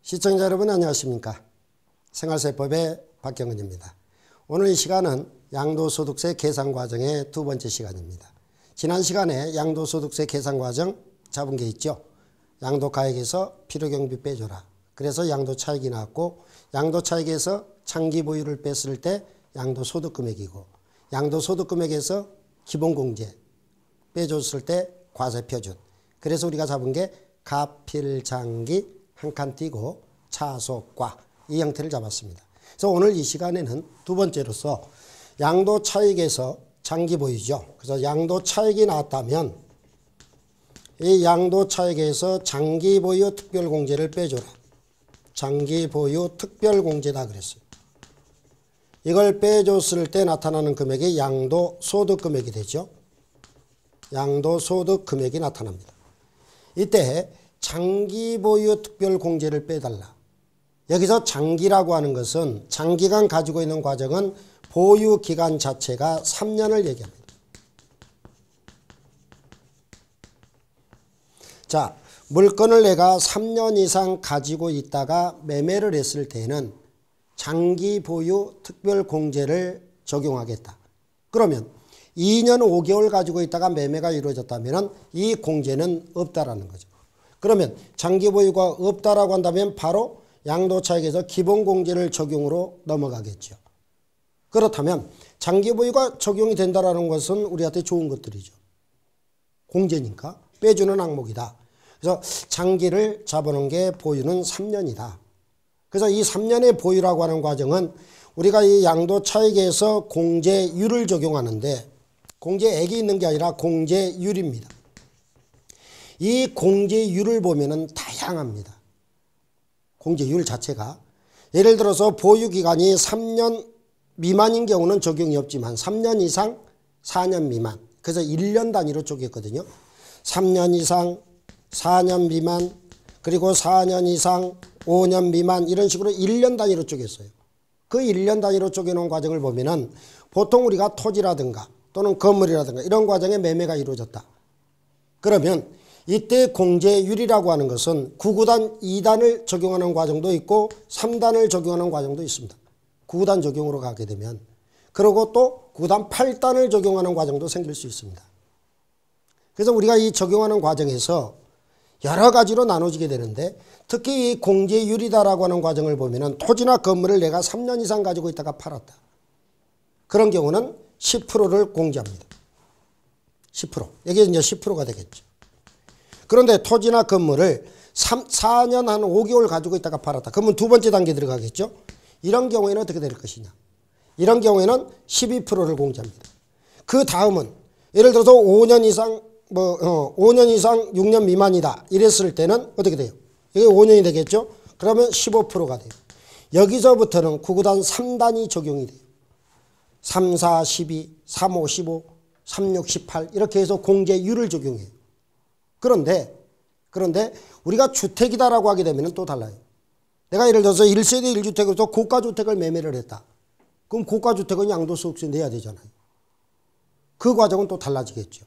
시청자 여러분 안녕하십니까? 생활세법의 박경은입니다. 오늘 이 시간은 양도소득세 계산 과정의 두 번째 시간입니다. 지난 시간에 양도소득세 계산 과정 잡은 게 있죠. 양도가액에서 필요경비 빼줘라. 그래서 양도차익이 나왔고 양도차익에서 장기보유를 뺐을 때 양도소득금액이고 양도소득금액에서 기본공제 빼줬을 때 과세표준. 그래서 우리가 잡은 게 가필장기 한 칸 띄고 차속과 이 형태를 잡았습니다. 그래서 오늘 이 시간에는 두 번째로서 양도차익에서 장기보유죠. 그래서 양도차익이 나왔다면 이 양도차익에서 장기보유 특별공제를 빼줘라. 장기보유 특별공제다 그랬어요. 이걸 빼줬을 때 나타나는 금액이 양도소득금액이 되죠. 양도소득금액이 나타납니다. 이때 장기보유 특별공제를 빼달라. 여기서 장기라고 하는 것은 장기간 가지고 있는 과정은 보유기간 자체가 3년을 얘기합니다. 자, 물건을 내가 3년 이상 가지고 있다가 매매를 했을 때는 장기보유 특별공제를 적용하겠다. 그러면 2년 5개월 가지고 있다가 매매가 이루어졌다면 이 공제는 없다라는 거죠. 그러면 장기보유가 없다라고 한다면 바로 양도차익에서 기본공제를 적용으로 넘어가겠죠. 그렇다면 장기보유가 적용이 된다는 것은 우리한테 좋은 것들이죠. 공제니까 빼주는 항목이다. 그래서 장기를 잡아놓은 게 보유는 3년이다. 그래서 이 3년의 보유라고 하는 과정은 우리가 이 양도차익에서 공제율을 적용하는데 공제액이 있는 게 아니라 공제율입니다. 이 공제율을 보면은 다양합니다. 공제율 자체가. 예를 들어서 보유기간이 3년 미만인 경우는 적용이 없지만 3년 이상 4년 미만. 그래서 1년 단위로 쪼갰거든요. 3년 이상 4년 미만 그리고 4년 이상 5년 미만 이런 식으로 1년 단위로 쪼갰어요. 그 1년 단위로 쪼개놓은 과정을 보면은 보통 우리가 토지라든가 또는 건물이라든가 이런 과정에 매매가 이루어졌다. 그러면 이때 공제율이라고 하는 것은 9구단 2단을 적용하는 과정도 있고 3단을 적용하는 과정도 있습니다. 9구단 적용으로 가게 되면 그리고 또 9구단 8단을 적용하는 과정도 생길 수 있습니다. 그래서 우리가 이 적용하는 과정에서 여러 가지로 나눠지게 되는데 특히 이 공제율이다라고 하는 과정을 보면은 토지나 건물을 내가 3년 이상 가지고 있다가 팔았다. 그런 경우는 10%를 공제합니다. 10%. 여기 이제 10%가 되겠죠. 그런데 토지나 건물을 4년 한 5개월 가지고 있다가 팔았다. 그러면 두 번째 단계 들어가겠죠. 이런 경우에는 어떻게 될 것이냐. 이런 경우에는 12%를 공제합니다. 그 다음은 예를 들어서 5년 이상 5년 이상 6년 미만이다. 이랬을 때는 어떻게 돼요? 이게 5년이 되겠죠. 그러면 15%가 돼요. 여기서부터는 9구단 3단이 적용이 돼요. 3, 4, 12, 3, 5, 15, 3, 6, 18 이렇게 해서 공제율을 적용해요. 그런데 우리가 주택이다라고 하게 되면 또 달라요. 내가 예를 들어서 1세대 1주택으로서 고가주택을 매매를 했다. 그럼 고가주택은 양도소득세 내야 되잖아요. 그 과정은 또 달라지겠죠.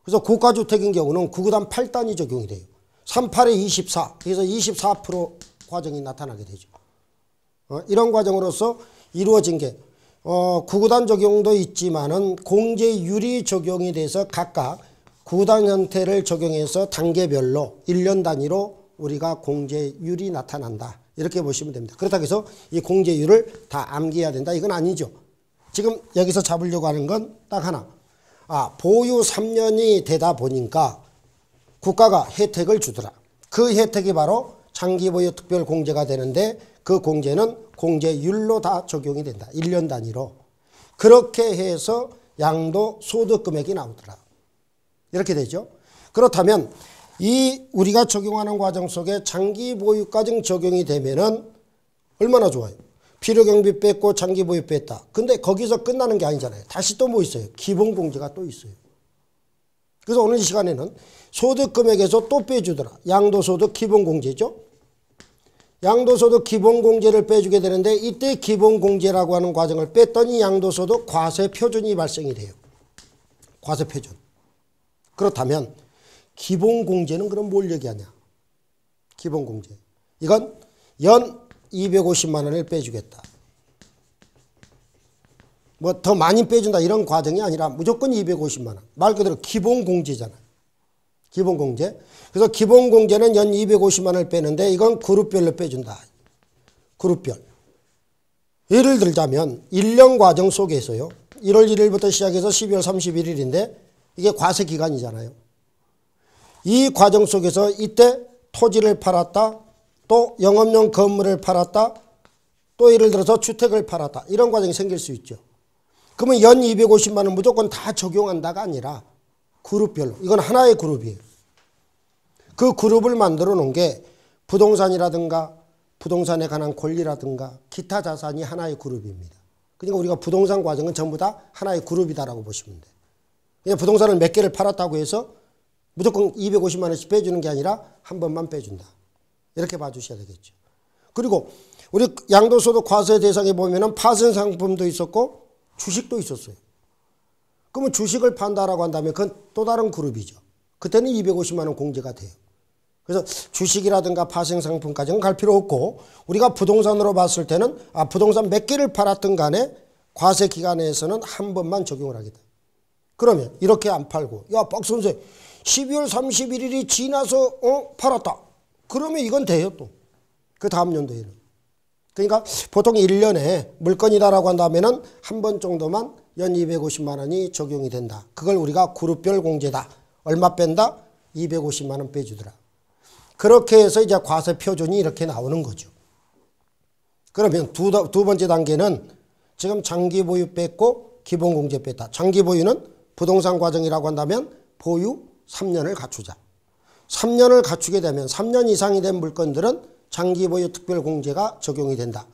그래서 고가주택인 경우는 9구단 8단이 적용이 돼요. 38에 24, 그래서 24% 과정이 나타나게 되죠. 이런 과정으로서 이루어진 게 9구단 적용도 있지만은 공제율이 적용이 돼서 각각 9구단 형태를 적용해서 단계별로 1년 단위로 우리가 공제율이 나타난다. 이렇게 보시면 됩니다. 그렇다고 해서 이 공제율을 다 암기해야 된다. 이건 아니죠. 지금 여기서 잡으려고 하는 건 딱 하나. 보유 3년이 되다 보니까 국가가 혜택을 주더라. 그 혜택이 바로 장기보유 특별공제가 되는데 그 공제는 공제율로 다 적용이 된다. 1년 단위로. 그렇게 해서 양도소득금액이 나오더라. 이렇게 되죠. 그렇다면 이 우리가 적용하는 과정 속에 장기보유까지 적용이 되면은 얼마나 좋아요. 필요경비 뺐고 장기보유 뺐다. 근데 거기서 끝나는 게 아니잖아요. 다시 또 뭐 있어요? 기본공제가 또 있어요. 그래서 오늘 이 시간에는 소득금액에서 또 빼주더라. 양도소득 기본공제죠. 양도소득 기본공제를 빼주게 되는데 이때 기본공제라고 하는 과정을 뺐더니 양도소득 과세표준이 발생이 돼요. 과세표준. 그렇다면 기본공제는 그럼 뭘 얘기하냐? 기본공제. 이건 연 250만 원을 빼주겠다. 뭐 더 많이 빼준다 이런 과정이 아니라 무조건 250만 원. 말 그대로 기본공제잖아. 기본공제. 그래서 기본공제는 연 250만 원을 빼는데 이건 그룹별로 빼준다. 그룹별. 예를 들자면 1년 과정 속에서요. 1월 1일부터 시작해서 12월 31일인데 이게 과세 기간이잖아요. 이 과정 속에서 이때 토지를 팔았다. 또 영업용 건물을 팔았다. 또 예를 들어서 주택을 팔았다. 이런 과정이 생길 수 있죠. 그러면 연 250만 원 무조건 다 적용한다가 아니라 그룹별로. 이건 하나의 그룹이에요. 그 그룹을 만들어 놓은 게 부동산이라든가 부동산에 관한 권리라든가 기타 자산이 하나의 그룹입니다. 그러니까 우리가 부동산 과정은 전부 다 하나의 그룹이다라고 보시면 돼요. 그냥 부동산을 몇 개를 팔았다고 해서 무조건 250만 원씩 빼주는 게 아니라 한 번만 빼준다. 이렇게 봐주셔야 되겠죠. 그리고 우리 양도소득 과세 대상에 보면은 파생 상품도 있었고 주식도 있었어요. 그러면 주식을 판다라고 한다면 그건 또 다른 그룹이죠. 그때는 250만 원 공제가 돼요. 그래서 주식이라든가 파생 상품까지는 갈 필요 없고 우리가 부동산으로 봤을 때는 부동산 몇 개를 팔았든 간에 과세 기간에서는 한 번만 적용을 하겠다. 그러면 이렇게 안 팔고 야 박 선생 12월 31일이 지나서 팔았다. 그러면 이건 돼요 또. 그 다음 연도에는. 그러니까 보통 1년에 물건이다라고 한다면은 한 번 정도만 연 250만 원이 적용이 된다. 그걸 우리가 그룹별 공제다. 얼마 뺀다? 250만 원 빼주더라. 그렇게 해서 이제 과세 표준이 이렇게 나오는 거죠. 그러면 두 번째 단계는 지금 장기 보유 뺐고 기본 공제 뺐다. 장기 보유는 부동산 과정이라고 한다면 보유 3년을 갖추자. 3년을 갖추게 되면 3년 이상이 된 물건들은 장기 보유 특별 공제가 적용이 된다.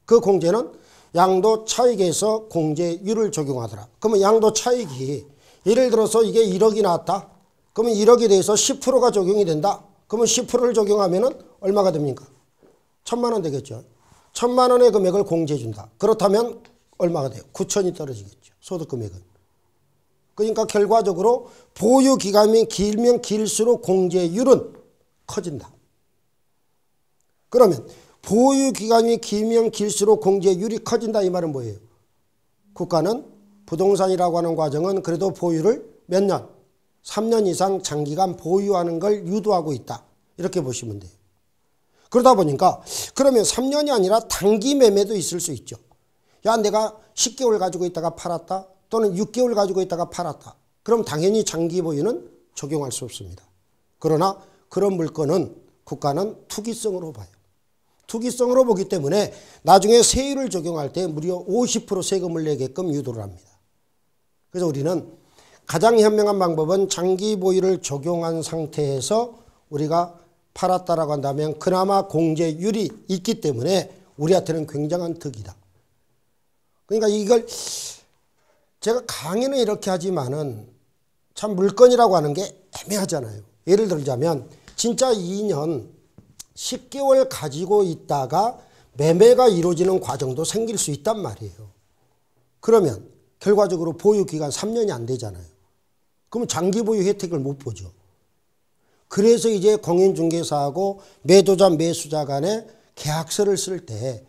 그 공제는 양도 차익에서 공제율을 적용하더라. 그러면 양도 차익이 예를 들어서 이게 1억이 나왔다. 그러면 1억에 대해서 10%가 적용이 된다. 그러면 10%를 적용하면은 얼마가 됩니까? 1,000만 원 되겠죠. 1,000만 원의 금액을 공제해 준다. 그렇다면 얼마가 돼요? 9천이 떨어지겠죠. 소득 금액은. 그러니까 결과적으로 보유 기간이 길면 길수록 공제율은 커진다. 그러면 보유 기간이 길면 길수록 공제율이 커진다 이 말은 뭐예요? 국가는 부동산이라고 하는 과정은 그래도 보유를 몇 년? 3년 이상 장기간 보유하는 걸 유도하고 있다. 이렇게 보시면 돼요. 그러다 보니까 그러면 3년이 아니라 단기 매매도 있을 수 있죠. 야 내가 10개월 가지고 있다가 팔았다. 또는 6개월 가지고 있다가 팔았다. 그럼 당연히 장기 보유는 적용할 수 없습니다. 그러나 그런 물건은 국가는 투기성으로 봐요. 투기성으로 보기 때문에 나중에 세율을 적용할 때 무려 50% 세금을 내게끔 유도를 합니다. 그래서 우리는 가장 현명한 방법은 장기 보유를 적용한 상태에서 우리가 팔았다라고 한다면 그나마 공제율이 있기 때문에 우리한테는 굉장한 득이다. 그러니까 이걸 제가 강의는 이렇게 하지만은 참 물건이라고 하는 게 애매하잖아요. 예를 들자면 진짜 2년 10개월 가지고 있다가 매매가 이루어지는 과정도 생길 수 있단 말이에요. 그러면 결과적으로 보유기간 3년이 안 되잖아요. 그러면 장기 보유 혜택을 못 보죠. 그래서 이제 공인중개사하고 매도자 매수자 간에 계약서를 쓸 때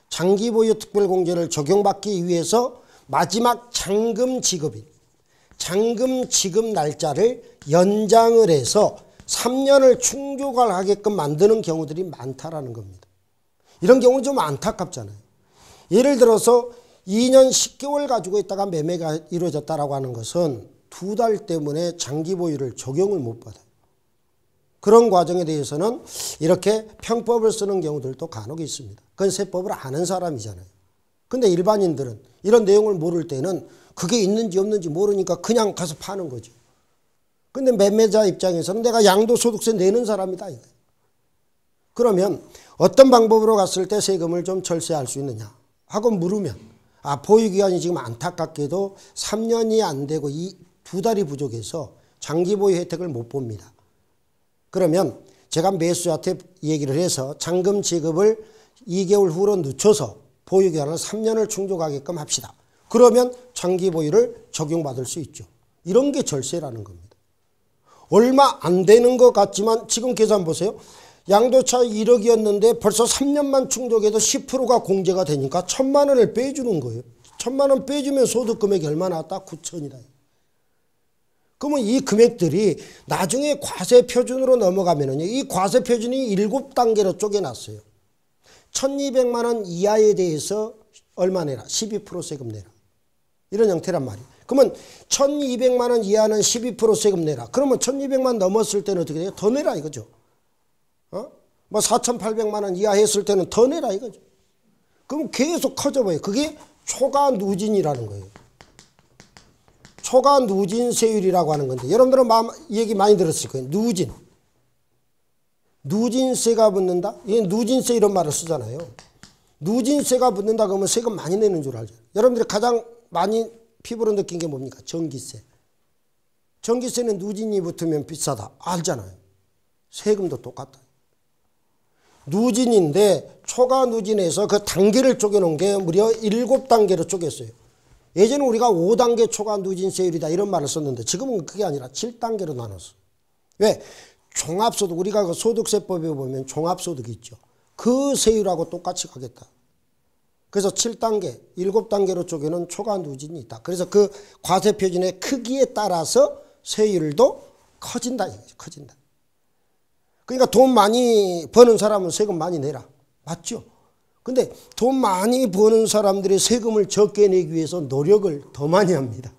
장기 보유 특별공제를 적용받기 위해서 마지막 잔금 지급일, 잔금 지급 날짜를 연장을 해서 3년을 충족을 하게끔 만드는 경우들이 많다라는 겁니다. 이런 경우는 좀 안타깝잖아요. 예를 들어서 2년 10개월 가지고 있다가 매매가 이루어졌다라고 하는 것은 2달 때문에 장기 보유를 적용을 못 받아요. 그런 과정에 대해서는 이렇게 평법을 쓰는 경우들도 간혹 있습니다. 그건 세법을 아는 사람이잖아요. 근데 일반인들은 이런 내용을 모를 때는 그게 있는지 없는지 모르니까 그냥 가서 파는 거죠. 근데 매매자 입장에서는 내가 양도소득세 내는 사람이다. 그러면 어떤 방법으로 갔을 때 세금을 좀 절세할 수 있느냐 하고 물으면 보유기간이 지금 안타깝게도 3년이 안 되고 이 2달이 부족해서 장기 보유 혜택을 못 봅니다. 그러면 제가 매수자한테 얘기를 해서 잔금 지급을 2개월 후로 늦춰서 보유기간을 3년을 충족하게끔 합시다. 그러면 장기 보유를 적용받을 수 있죠. 이런 게 절세라는 겁니다. 얼마 안 되는 것 같지만 지금 계산 보세요. 양도차 1억이었는데 벌써 3년만 충족해도 10%가 공제가 되니까 1,000만 원을 빼주는 거예요. 1,000만 원 빼주면 소득 금액이 얼마 나왔다? 9천이다. 그러면 이 금액들이 나중에 과세 표준으로 넘어가면은요, 이 과세 표준이 7단계로 쪼개놨어요. 1,200만 원 이하에 대해서 얼마 내라? 12% 세금 내라. 이런 형태란 말이에요. 그러면 1,200만 원 이하는 12% 세금 내라. 그러면 1,200만 넘었을 때는 어떻게 돼요? 더 내라 이거죠. 뭐 4,800만 원 이하 했을 때는 더 내라 이거죠. 그럼 계속 커져봐요. 그게 초과 누진이라는 거예요. 초과 누진 세율이라고 하는 건데, 여러분들은 얘기 많이 들었을 거예요. 누진. 누진세가 붙는다? 이게 누진세 이런 말을 쓰잖아요. 누진세가 붙는다 그러면 세금 많이 내는 줄 알죠. 여러분들이 가장 많이 피부로 느낀 게 뭡니까? 전기세. 전기세는 누진이 붙으면 비싸다. 알잖아요. 세금도 똑같다. 누진인데 초과 누진에서 그 단계를 쪼개놓은 게 무려 7단계로 쪼갰어요. 예전에 우리가 5단계 초과 누진세율이다 이런 말을 썼는데 지금은 그게 아니라 7단계로 나눴어. 왜? 종합소득, 우리가 그 소득세법에 보면 종합소득이 있죠. 그 세율하고 똑같이 가겠다. 그래서 7단계, 7단계로 쪼개는 초과 누진이 있다. 그래서 그 과세 표준의 크기에 따라서 세율도 커진다. 커진다. 그러니까 돈 많이 버는 사람은 세금 많이 내라. 맞죠? 근데 돈 많이 버는 사람들이 세금을 적게 내기 위해서 노력을 더 많이 합니다.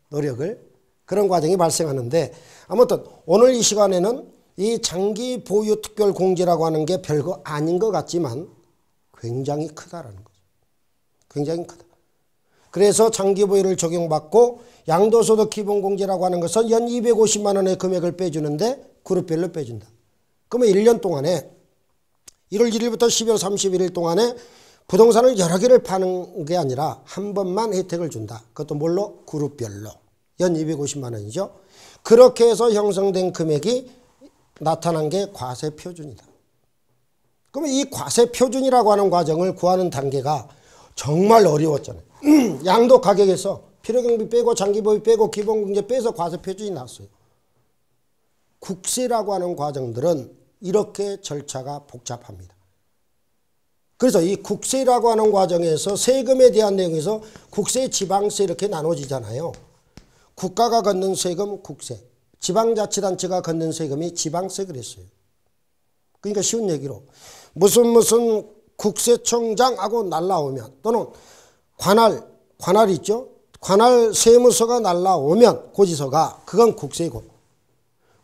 노력을. 그런 과정이 발생하는데, 아무튼 오늘 이 시간에는 이 장기 보유 특별 공제라고 하는 게 별거 아닌 것 같지만 굉장히 크다라는 거죠. 굉장히 크다. 그래서 장기 보유를 적용받고 양도소득 기본공제라고 하는 것은 연 250만 원의 금액을 빼주는데 그룹별로 빼준다. 그러면 1년 동안에 1월 1일부터 12월 31일 동안에 부동산을 여러 개를 파는 게 아니라 한 번만 혜택을 준다. 그것도 뭘로? 그룹별로. 연 250만 원이죠. 그렇게 해서 형성된 금액이 나타난 게 과세 표준이다. 그러면 이 과세 표준이라고 하는 과정을 구하는 단계가 정말 어려웠잖아요. 양도 가격에서 필요경비 빼고 장기보유 빼고 기본공제 빼서 과세 표준이 나왔어요. 국세라고 하는 과정들은 이렇게 절차가 복잡합니다. 그래서 이 국세라고 하는 과정에서 세금에 대한 내용에서 국세, 지방세 이렇게 나눠지잖아요. 국가가 걷는 세금 국세, 지방자치단체가 걷는 세금이 지방세 그랬어요. 그러니까 쉬운 얘기로 무슨 국세청장하고 날라오면, 또는 관할 있죠. 관할 세무서가 날라오면 고지서가, 그건 국세고,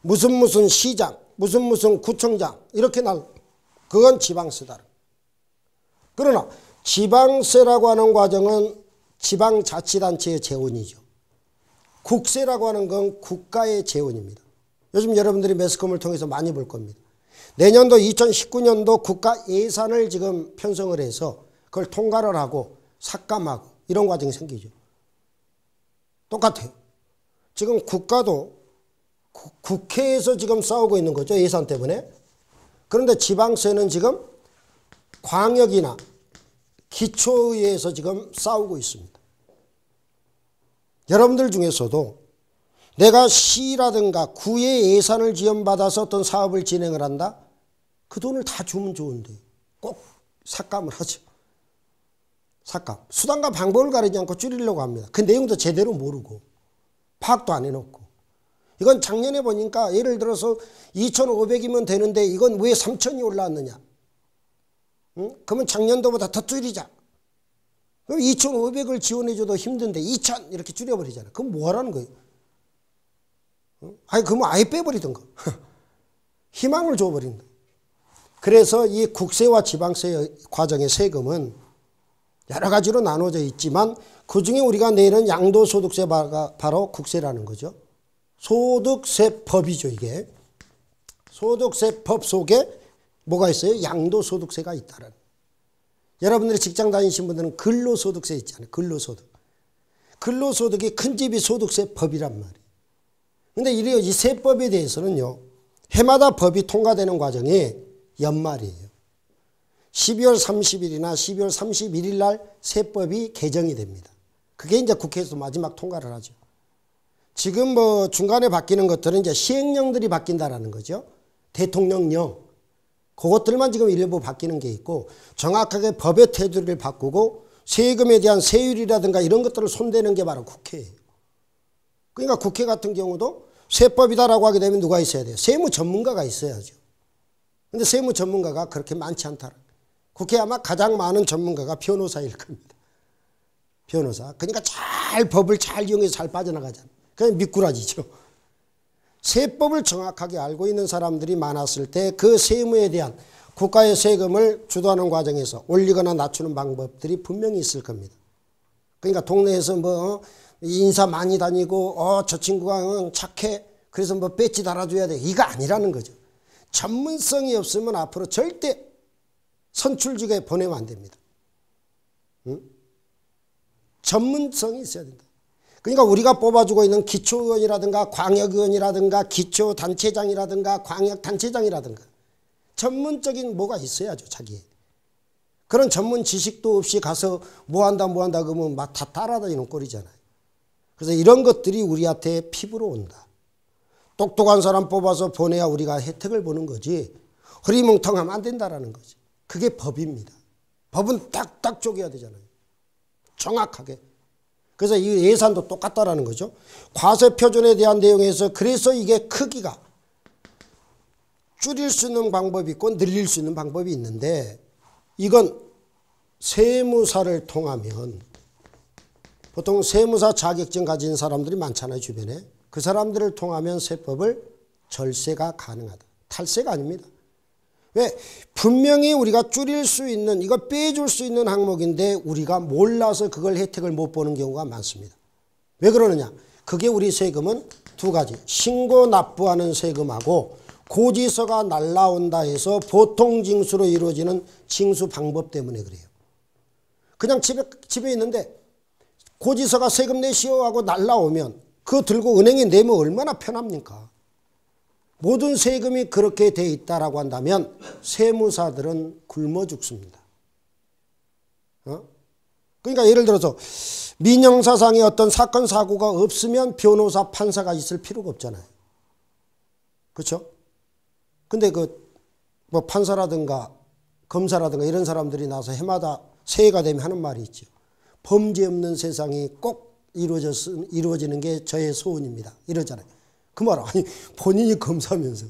무슨 시장, 무슨 구청장 이렇게 그건 지방세다. 그러나 지방세라고 하는 과정은 지방자치단체의 재원이죠. 국세라고 하는 건 국가의 재원입니다. 요즘 여러분들이 매스컴을 통해서 많이 볼 겁니다. 내년도 2019년도 국가 예산을 지금 편성을 해서 그걸 통과를 하고 삭감하고 이런 과정이 생기죠. 똑같아요. 지금 국가도 국회에서 지금 싸우고 있는 거죠. 예산 때문에. 그런데 지방세는 지금 광역이나 기초의회에서 지금 싸우고 있습니다. 여러분들 중에서도 내가 시라든가 구의 예산을 지원받아서 어떤 사업을 진행을 한다? 그 돈을 다 주면 좋은데 꼭 삭감을 하죠. 삭감. 수단과 방법을 가리지 않고 줄이려고 합니다. 그 내용도 제대로 모르고 파악도 안 해놓고. 이건 작년에 보니까 예를 들어서 2,500이면 되는데 이건 왜 3,000이 올라왔느냐. 응? 그러면 작년도보다 더 줄이자. 그럼 2,500을 지원해줘도 힘든데 2,000 이렇게 줄여버리잖아. 그럼 뭐 하라는 거예요? 응? 아니 그러면 아예 빼버리던가. 희망을 줘버린다. 그래서 이 국세와 지방세 과정의 세금은 여러 가지로 나눠져 있지만 그중에 우리가 내는 양도소득세가 바로 국세라는 거죠. 소득세법이죠, 이게. 소득세법 속에 뭐가 있어요? 양도소득세가 있다는. 여러분들이 직장 다니신 분들은 근로소득세 있잖아요. 근로소득. 근로소득이 큰 집이 소득세법이란 말이에요. 근데 이 세법에 대해서는요, 해마다 법이 통과되는 과정이 연말이에요. 12월 30일이나 12월 31일 날 세법이 개정이 됩니다. 그게 이제 국회에서 마지막 통과를 하죠. 지금 뭐 중간에 바뀌는 것들은 이제 시행령들이 바뀐다라는 거죠. 대통령령, 그것들만 지금 일부 바뀌는 게 있고 정확하게 법의 테두리를 바꾸고 세금에 대한 세율이라든가 이런 것들을 손대는 게 바로 국회예요. 그러니까 국회 같은 경우도 세법이다라고 하게 되면 누가 있어야 돼요? 세무 전문가가 있어야죠. 근데 세무 전문가가 그렇게 많지 않다. 국회에 아마 가장 많은 전문가가 변호사일 겁니다. 변호사. 그러니까 잘 법을 잘 이용해서 잘 빠져나가잖아요. 그냥 미꾸라지죠. 세법을 정확하게 알고 있는 사람들이 많았을 때 그 세무에 대한 국가의 세금을 주도하는 과정에서 올리거나 낮추는 방법들이 분명히 있을 겁니다. 그러니까 동네에서 뭐 인사 많이 다니고 저 친구가 착해 그래서 뭐 배지 달아줘야 돼 이거 아니라는 거죠. 전문성이 없으면 앞으로 절대 선출직에 보내면 안 됩니다. 응? 전문성이 있어야 된다. 그러니까 우리가 뽑아주고 있는 기초의원이라든가 광역의원이라든가 기초단체장이라든가 광역단체장이라든가 전문적인 뭐가 있어야죠. 자기에. 그런 전문 지식도 없이 가서 뭐 한다 그러면 막 다 따라다니는 꼴이잖아요. 그래서 이런 것들이 우리한테 피부로 온다. 똑똑한 사람 뽑아서 보내야 우리가 혜택을 보는 거지 흐리멍텅하면 안 된다라는 거지. 그게 법입니다. 법은 딱딱 쪼개야 되잖아요. 정확하게. 그래서 이 예산도 똑같다라는 거죠. 과세표준에 대한 내용에서 그래서 이게 크기가 줄일 수 있는 방법이 있고 늘릴 수 있는 방법이 있는데 이건 세무사를 통하면 보통 세무사 자격증 가진 사람들이 많잖아요. 주변에. 그 사람들을 통하면 세법을 절세가 가능하다. 탈세가 아닙니다. 왜? 분명히 우리가 줄일 수 있는 이거 빼줄 수 있는 항목인데 우리가 몰라서 그걸 혜택을 못 보는 경우가 많습니다. 왜 그러느냐? 그게 우리 세금은 두 가지. 신고 납부하는 세금하고 고지서가 날라온다 해서 보통징수로 이루어지는 징수 방법 때문에 그래요. 그냥 집에 있는데 고지서가 세금 내시오 하고 날라오면 그거 들고 은행에 내면 얼마나 편합니까? 모든 세금이 그렇게 돼 있다라고 한다면 세무사들은 굶어 죽습니다. 그러니까 예를 들어서 민형사상의 어떤 사건 사고가 없으면 변호사 판사가 있을 필요가 없잖아요. 그렇죠? 근데 뭐 판사라든가 검사라든가 이런 사람들이 나서 해마다 새해가 되면 하는 말이 있죠. 범죄 없는 세상이 꼭 이루어지는 게 저의 소원입니다. 이러잖아요. 그 말 아니 본인이 검사면서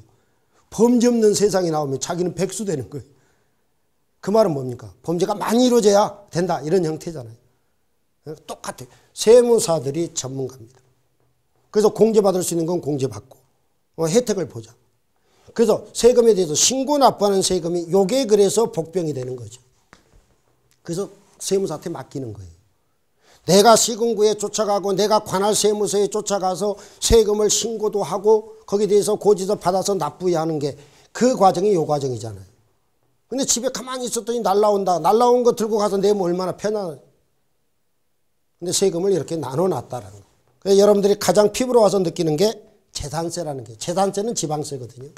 범죄 없는 세상이 나오면 자기는 백수 되는 거예요. 그 말은 뭡니까? 범죄가 많이 이루어져야 된다 이런 형태잖아요. 똑같아요. 세무사들이 전문가입니다. 그래서 공제받을 수 있는 건 공제받고 혜택을 보자. 그래서 세금에 대해서 신고 납부하는 세금이 요게 그래서 복병이 되는 거죠. 그래서 세무사한테 맡기는 거예요. 내가 시군구에 쫓아가고 내가 관할 세무서에 쫓아가서 세금을 신고도 하고 거기에 대해서 고지서 받아서 납부해야 하는 게 그 과정이 요 과정이잖아요. 근데 집에 가만히 있었더니 날라온다. 날라온 거 들고 가서 내면 얼마나 편안해. 근데 세금을 이렇게 나눠놨다라는 거. 그래서 여러분들이 가장 피부로 와서 느끼는 게 재산세라는 게. 재산세는 지방세거든요.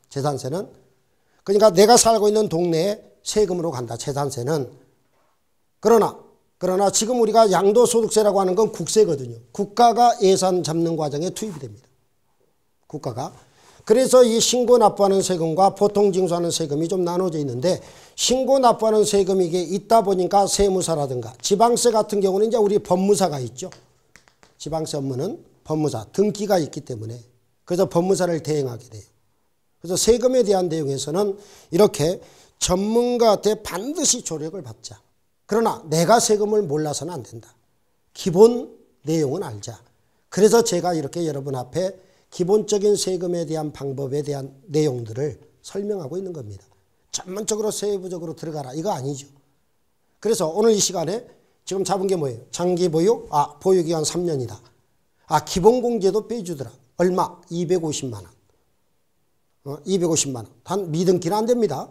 재산세는. 그러니까 내가 살고 있는 동네에 세금으로 간다. 재산세는. 그러나 지금 우리가 양도소득세라고 하는 건 국세거든요. 국가가 예산 잡는 과정에 투입이 됩니다. 국가가. 그래서 이 신고 납부하는 세금과 보통 징수하는 세금이 좀 나눠져 있는데 신고 납부하는 세금이 이게 있다 보니까 세무사라든가 지방세 같은 경우는 이제 우리 법무사가 있죠. 지방세 업무는 법무사 등기가 있기 때문에 그래서 법무사를 대행하게 돼요. 그래서 세금에 대한 내용에서는 이렇게 전문가한테 반드시 조력을 받자. 그러나 내가 세금을 몰라서는 안 된다. 기본 내용은 알자. 그래서 제가 이렇게 여러분 앞에 기본적인 세금에 대한 방법에 대한 내용들을 설명하고 있는 겁니다. 전문적으로 세부적으로 들어가라 이거 아니죠. 그래서 오늘 이 시간에 지금 잡은 게 뭐예요? 장기 보유? 보유기간 3년이다. 기본공제도 빼주더라. 얼마? 250만 원. 250만 원. 단 미등기는 안 됩니다.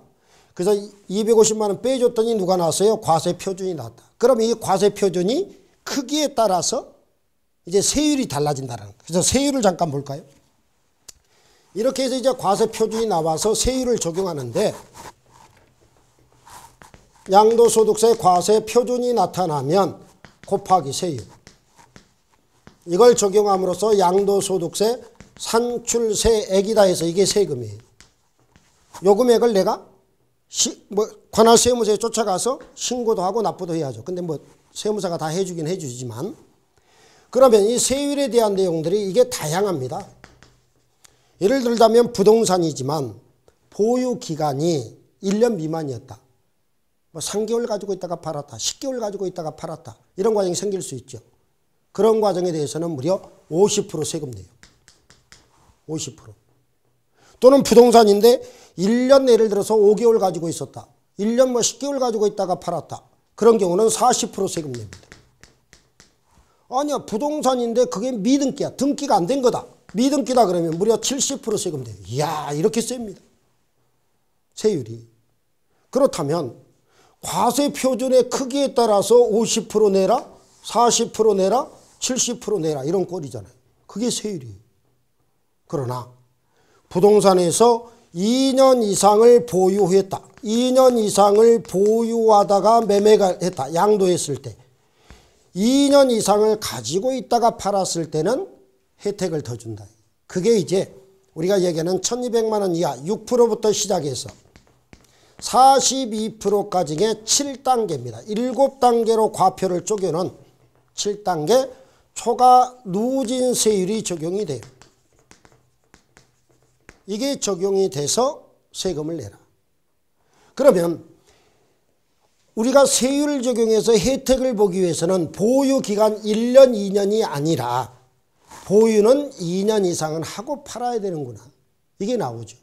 그래서 250만 원 빼줬더니 누가 나왔어요? 과세표준이 나왔다. 그럼 이 과세표준이 크기에 따라서 이제 세율이 달라진다는 거예요. 그래서 세율을 잠깐 볼까요? 이렇게 해서 이제 과세표준이 나와서 세율을 적용하는데 양도소득세 과세표준이 나타나면 곱하기 세율. 이걸 적용함으로써 양도소득세 산출세액이다 해서 이게 세금이에요. 요 금액을 내가 관할 세무서에 쫓아가서 신고도 하고 납부도 해야죠. 근데 뭐 세무사가 다 해주긴 해주지만, 그러면 이 세율에 대한 내용들이 이게 다양합니다. 예를 들자면 부동산이지만 보유 기간이 1년 미만이었다. 뭐 3개월 가지고 있다가 팔았다. 10개월 가지고 있다가 팔았다. 이런 과정이 생길 수 있죠. 그런 과정에 대해서는 무려 50% 세금 내요. 50%. 또는 부동산인데 1년 예를 들어서 5개월 가지고 있었다. 1년 뭐 10개월 가지고 있다가 팔았다. 그런 경우는 40% 세금 냅니다. 아니야, 부동산인데 그게 미등기야. 등기가 안 된 거다. 미등기다 그러면 무려 70% 세금 돼요. 이야, 이렇게 셉니다. 세율이. 그렇다면 과세 표준의 크기에 따라서 50% 내라, 40% 내라, 70% 내라 이런 꼴이잖아요. 그게 세율이에요. 그러나 부동산에서 2년 이상을 보유했다. 2년 이상을 보유하다가 매매가 했다. 양도했을 때 2년 이상을 가지고 있다가 팔았을 때는 혜택을 더 준다. 그게 이제 우리가 얘기하는 1200만 원 이하 6%부터 시작해서 42%까지의 7단계입니다. 7단계로 과표를 쪼개는 7단계 초과 누진세율이 적용이 돼요. 이게 적용이 돼서 세금을 내라. 그러면 우리가 세율을 적용해서 혜택을 보기 위해서는 보유기간 1년, 2년이 아니라 보유는 2년 이상은 하고 팔아야 되는구나. 이게 나오죠.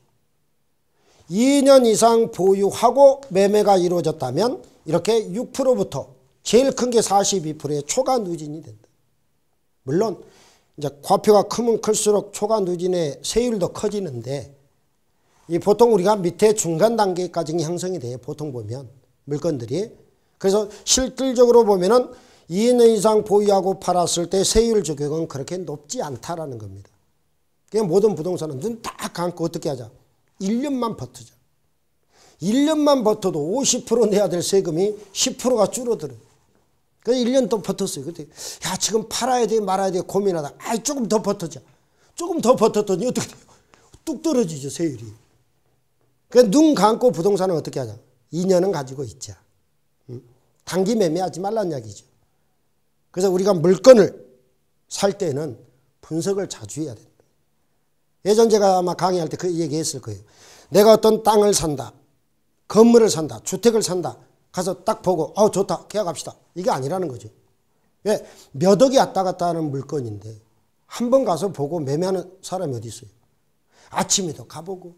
2년 이상 보유하고 매매가 이루어졌다면 이렇게 6%부터 제일 큰 게 42%의 초과 누진이 된다. 물론 이제 과표가 크면 클수록 초과 누진의 세율도 커지는데 이 보통 우리가 밑에 중간 단계까지 형성이 돼요. 보통 보면 물건들이. 그래서 실질적으로 보면은 2년 이상 보유하고 팔았을 때 세율 적용은 그렇게 높지 않다라는 겁니다. 그냥 모든 부동산은 눈 딱 감고 어떻게 하자. 1년만 버티자. 1년만 버텨도 50% 내야 될 세금이 10%가 줄어들어요. 그래서 1년 더 버텼어요. 그때 야 지금 팔아야 돼 말아야 돼 고민하다가 아 조금 더 버텨자. 조금 더 버텼더니 어떻게 돼요? 뚝 떨어지죠 세율이. 그러니까 눈 감고 부동산은 어떻게 하자. 2년은 가지고 있자. 단기 매매하지 말란 이야기죠. 그래서 우리가 물건을 살 때는 분석을 자주 해야 된다. 예전 제가 아마 강의할 때 그 얘기했을 거예요. 내가 어떤 땅을 산다. 건물을 산다. 주택을 산다. 가서 딱 보고 좋다. 계약합시다. 이게 아니라는 거죠. 왜? 몇 억이 왔다 갔다 하는 물건인데 한 번 가서 보고 매매하는 사람이 어디 있어요. 아침에도 가보고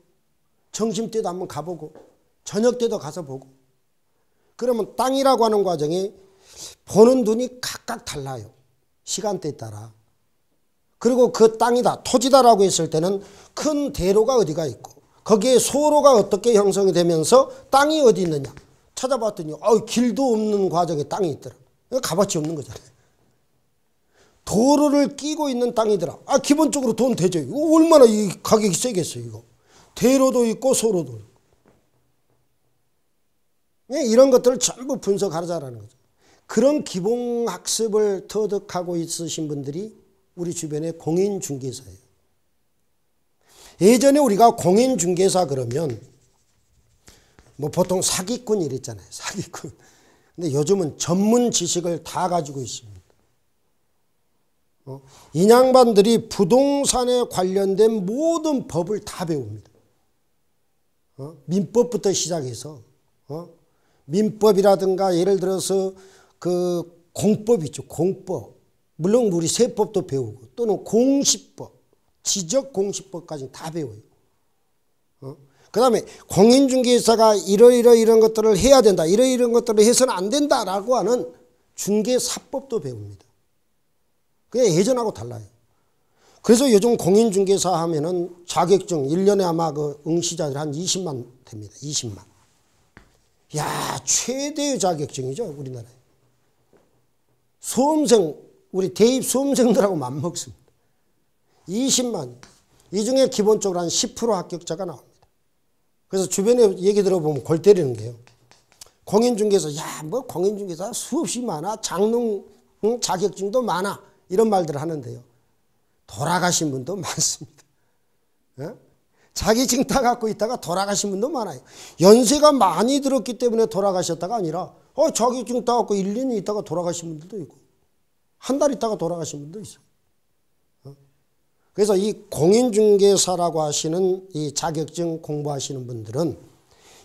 점심때도 한번 가보고 저녁 때도 가서 보고 그러면 땅이라고 하는 과정이 보는 눈이 각각 달라요. 시간대에 따라. 그리고 그 땅이다 토지다라고 했을 때는 큰 대로가 어디가 있고 거기에 소로가 어떻게 형성이 되면서 땅이 어디 있느냐 찾아봤더니 길도 없는 과정에 땅이 있더라. 값어치 없는 거잖아요. 도로를 끼고 있는 땅이더라. 기본적으로 돈 되죠. 이거 얼마나 이 가격이 세겠어요. 이거 대로도 있고 소로도 있고. 이런 것들을 전부 분석하자라는 거죠. 그런 기본 학습을 터득하고 있으신 분들이 우리 주변에 공인중개사예요. 예전에 우리가 공인중개사 그러면 뭐 보통 사기꾼 이랬잖아요. 사기꾼. 근데 요즘은 전문 지식을 다 가지고 있습니다. 인양반들이 부동산에 관련된 모든 법을 다 배웁니다. 민법부터 시작해서 민법이라든가 예를 들어서 그 공법 있죠. 공법. 물론 우리 세법도 배우고 또는 공시법, 지적공시법까지 다 배워요. 그 다음에 공인중개사가 이런 것들을 해야 된다. 이런 것들을 해서는 안 된다라고 하는 중개사법도 배웁니다. 그게 예전하고 달라요. 그래서 요즘 공인중개사 하면은 자격증 1년에 아마 그 응시자들 한 20만 됩니다. 20만. 야, 최대의 자격증이죠, 우리나라에. 수험생, 우리 대입 수험생들하고 맞먹습니다. 20만. 이 중에 기본적으로 한 10% 합격자가 나옵니다. 그래서 주변에 얘기 들어보면 골 때리는 게요. 공인중개사, 야, 뭐 공인중개사 수없이 많아. 장롱 자격증도 많아. 이런 말들을 하는데요. 돌아가신 분도 많습니다. 자격증 따갖고 있다가 돌아가신 분도 많아요. 연세가 많이 들었기 때문에 돌아가셨다가 아니라 자격증 따갖고 1, 2년 있다가 돌아가신 분들도 있고 한 달 있다가 돌아가신 분도 있어요. 그래서 이 공인중개사라고 하시는 이 자격증 공부하시는 분들은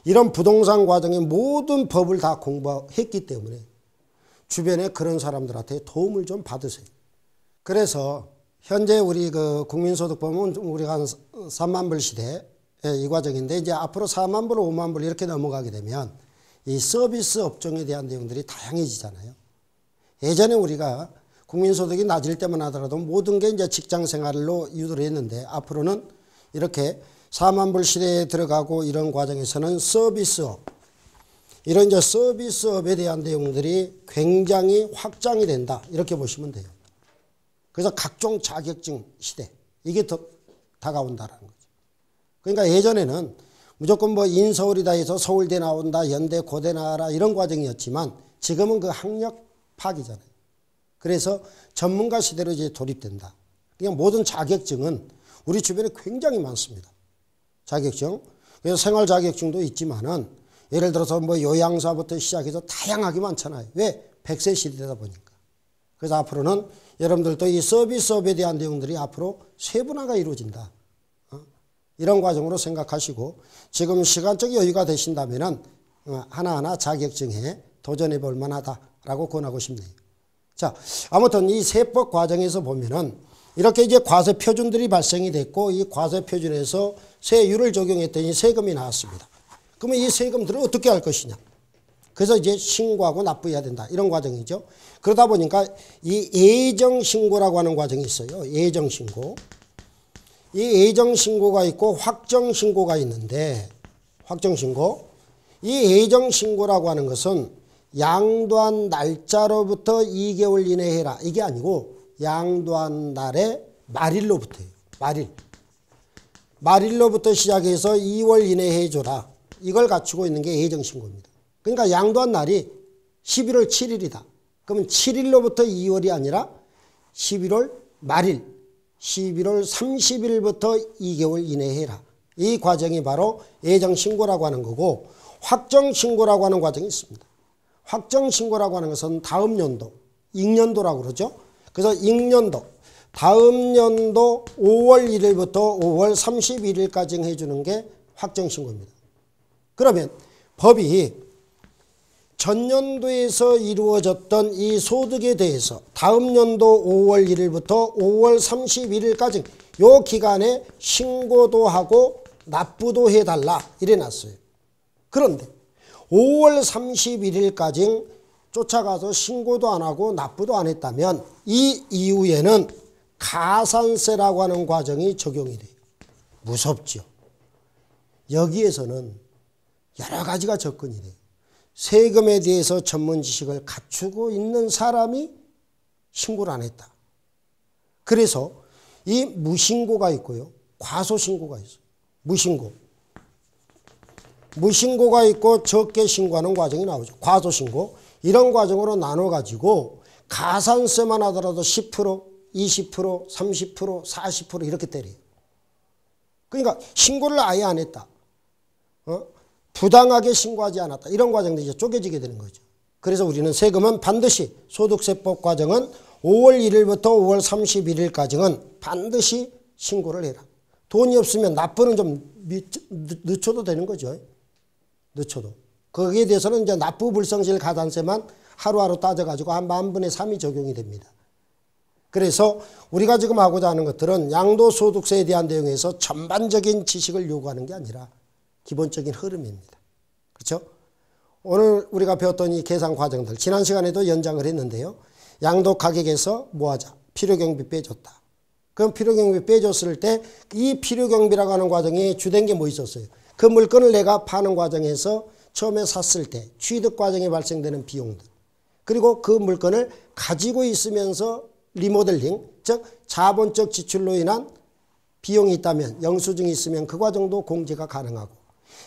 이런 부동산 과정의 모든 법을 다 공부했기 때문에 주변에 그런 사람들한테 도움을 좀 받으세요. 그래서 현재 우리 그 국민소득법은 우리가 한 3만 불 시대 이 과정인데 이제 앞으로 4만 불, 5만 불 이렇게 넘어가게 되면 이 서비스 업종에 대한 내용들이 다양해지잖아요. 예전에 우리가 국민소득이 낮을 때만 하더라도 모든 게 이제 직장 생활로 유도를 했는데 앞으로는 이렇게 4만 불 시대에 들어가고 이런 과정에서는 서비스업, 이런 이제 서비스업에 대한 내용들이 굉장히 확장이 된다. 이렇게 보시면 돼요. 그래서 각종 자격증 시대, 이게 더 다가온다라는 거죠. 그러니까 예전에는 무조건 뭐 인서울이다 해서 서울대 나온다, 연대, 고대 나와라 이런 과정이었지만 지금은 그 학력 파기잖아요. 그래서 전문가 시대로 이제 돌입된다. 그냥 모든 자격증은 우리 주변에 굉장히 많습니다. 자격증. 그래서 생활 자격증도 있지만은 예를 들어서 뭐 요양사부터 시작해서 다양하게 많잖아요. 왜? 100세 시대다 보니까. 그래서 앞으로는 여러분들도 이 서비스업에 대한 내용들이 앞으로 세분화가 이루어진다. 이런 과정으로 생각하시고 지금 시간적 여유가 되신다면은 하나하나 자격증에 도전해 볼 만하다라고 권하고 싶네요. 자, 아무튼 이 세법 과정에서 보면은 이렇게 이제 과세 표준들이 발생이 됐고 이 과세 표준에서 세율을 적용했더니 세금이 나왔습니다. 그러면 이 세금들을 어떻게 할 것이냐. 그래서 이제 신고하고 납부해야 된다. 이런 과정이죠. 그러다 보니까 이 예정신고라고 하는 과정이 있어요. 예정신고. 이 예정신고가 있고 확정신고가 있는데 확정신고. 이 예정신고라고 하는 것은 양도한 날짜로부터 2개월 이내에 해라. 이게 아니고 양도한 날의 말일로부터예요. 말일로부터 시작해서 2월 이내에 해줘라. 이걸 갖추고 있는 게 예정신고입니다. 그러니까 양도한 날이 11월 7일이다. 그러면 7일로부터 2월이 아니라 11월 말일, 11월 30일부터 2개월 이내에 해라. 이 과정이 바로 예정신고라고 하는 거고 확정신고라고 하는 과정이 있습니다. 확정신고라고 하는 것은 다음 연도, 익년도라고 그러죠. 그래서 익년도, 다음 연도 5월 1일부터 5월 31일까지 해주는 게 확정신고입니다. 그러면 법이 전년도에서 이루어졌던 이 소득에 대해서 다음 연도 5월 1일부터 5월 31일까지 요 기간에 신고도 하고 납부도 해달라 이래 놨어요. 그런데 5월 31일까지 쫓아가서 신고도 안 하고 납부도 안 했다면 이 이후에는 가산세라고 하는 과정이 적용이 돼요. 무섭죠. 여기에서는 여러 가지가 접근이 돼요. 세금에 대해서 전문 지식을 갖추고 있는 사람이 신고를 안 했다. 그래서 이 무신고가 있고요. 과소신고가 있어요. 무신고가 있고 적게 신고하는 과정이 나오죠. 과소신고. 이런 과정으로 나눠가지고 가산세만 하더라도 10%, 20%, 30%, 40% 이렇게 때려요. 그러니까 신고를 아예 안 했다. 부당하게 신고하지 않았다. 이런 과정들이 이제 쪼개지게 되는 거죠. 그래서 우리는 세금은 반드시 소득세법 과정은 5월 1일부터 5월 31일까지는 반드시 신고를 해라. 돈이 없으면 납부는 좀 늦춰도 되는 거죠. 늦춰도. 거기에 대해서는 이제 납부 불성실 가산세만 하루하루 따져가지고 한 10,000분의 3이 적용이 됩니다. 그래서 우리가 지금 하고자 하는 것들은 양도소득세에 대한 내용에서 전반적인 지식을 요구하는 게 아니라 기본적인 흐름입니다. 그렇죠? 오늘 우리가 배웠던 이 계산 과정들 지난 시간에도 연장을 했는데요. 양도 가격에서 뭐 하자? 필요경비 빼줬다. 그럼 필요경비 빼줬을 때 이 필요경비라고 하는 과정이 주된 게 뭐 있었어요? 그 물건을 내가 파는 과정에서 처음에 샀을 때 취득 과정에 발생되는 비용들 그리고 그 물건을 가지고 있으면서 리모델링 즉 자본적 지출로 인한 비용이 있다면 영수증이 있으면 그 과정도 공제가 가능하고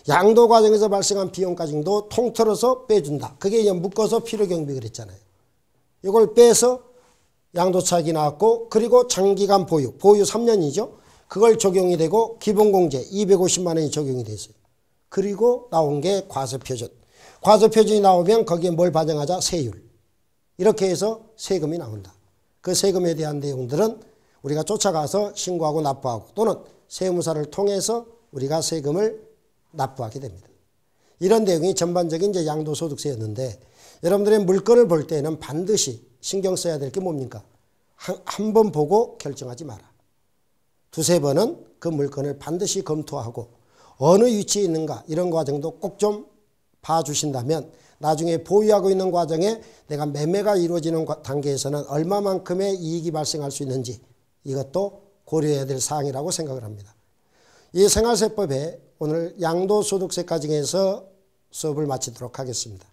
양도 과정에서 발생한 비용까지도 통틀어서 빼준다. 그게 이제 묶어서 필요경비 그랬잖아요. 이걸 빼서 양도차익이 나왔고 그리고 장기간 보유 3년이죠. 그걸 적용이 되고 기본공제 250만 원이 적용이 됐어요. 그리고 나온 게 과세표준. 과세표준이 나오면 거기에 뭘 반영하자? 세율. 이렇게 해서 세금이 나온다. 그 세금에 대한 내용들은 우리가 쫓아가서 신고하고 납부하고 또는 세무사를 통해서 우리가 세금을 납부하게 됩니다. 이런 내용이 전반적인 이제 양도소득세였는데 여러분들의 물건을 볼 때는 반드시 신경 써야 될 게 뭡니까? 한 번 보고 결정하지 마라. 두세 번은 그 물건을 반드시 검토하고 어느 위치에 있는가 이런 과정도 꼭 좀 봐주신다면 나중에 보유하고 있는 과정에 내가 매매가 이루어지는 단계에서는 얼마만큼의 이익이 발생할 수 있는지 이것도 고려해야 될 사항이라고 생각을 합니다. 이 생활세법에 오늘 양도소득세 과정에서 수업을 마치도록 하겠습니다.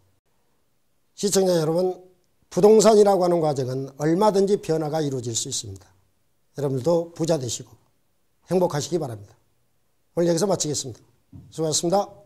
시청자 여러분, 부동산이라고 하는 과정은 얼마든지 변화가 이루어질 수 있습니다. 여러분들도 부자 되시고 행복하시기 바랍니다. 오늘 여기서 마치겠습니다. 수고하셨습니다.